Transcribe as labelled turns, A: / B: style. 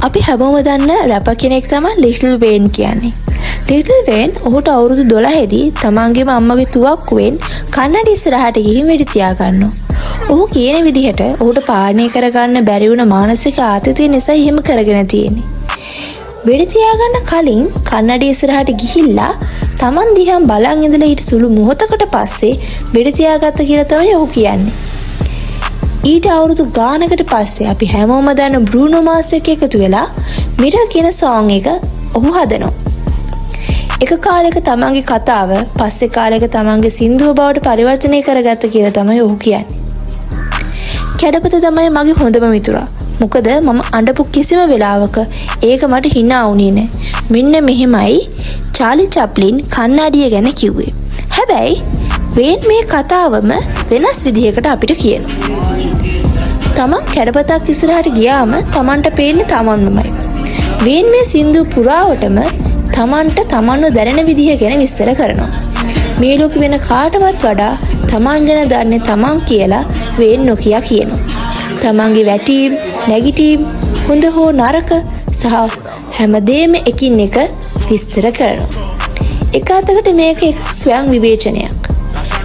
A: අපි හැමෝම දන්න රැපර් කෙනෙක් තමයි ලිටල් වේන් කියන්නේ. ලිටල් වේන් ඔහුට අවුරුදු 12දී තමන්ගේම අම්මගේ තුවක්කුවෙන් කන්නඩි ඉස්සරහට ගිහින් වෙඩි තියාගන්නවා. ඔහු කියන විදිහට ඔහුට පාලනය කරගන්න බැරි වුණ මානසික ආතතිය නිසා එහෙම කරගෙන තියෙන්නේ. වෙඩි තියාගන්න කලින් කන්නඩි ඉස්සරහට ගිහිල්ලා තමන් දිහා බලන් ඉඳලා ඊට සුළු මොහොතකට පස්සේ වෙඩි තියාගත්ත කියලා තමයි ඔහු කියන්නේ. ඊට අවුරුදු ගානකට පස්සේ අපි හැමෝම දන්න බෲනෝ මාස් එක්ක එකතු වෙලා මිරර් කියන සෝං එක ඔහු හදනවා. එක කාලයක තමන්ගේ කතාව පස්සේ කාලයක තමන්ගේ සින්දුව බවට පරිවර්තනය කරගත්ත කියලා තමයි ඔහු කියන්නේ. කැඩපත තමයි මගේ හොඳම මිතුරා. මොකද මම අඬපු කිසිම වෙලාවක ඒක මට hina වුණේ නැහැ. මෙන්න මෙහෙමයි චාලි චැප්ලින් කන්නඩිය ගැන කිව්වේ. හැබැයි වේන් මේ කතාවම වෙනස් විදිහකට අපිට කියනවා. තමන් කැඩපතක් ඉස්සරහට ගියාම තමන්ට පේන්නේ තමන්මයි. වේන් මේ සින්දු පුරාවටම තමන්ට තමන්ව දැනෙන විදිහ ගැන විස්තර කරනවා. මේ ලෝකෙ වෙන කාටවත් වඩා තමන් ගැන දන්නේ තමන් කියලා වේන් නොකිය කියනවා. තමන්ගේ වැටීම්, නැගිටීම්, හොඳ හෝ නරක සහ හැමදේම එකින් එක විස්තර කරනවා. එක අතකට මේක ස්වයං විවේචනයක්.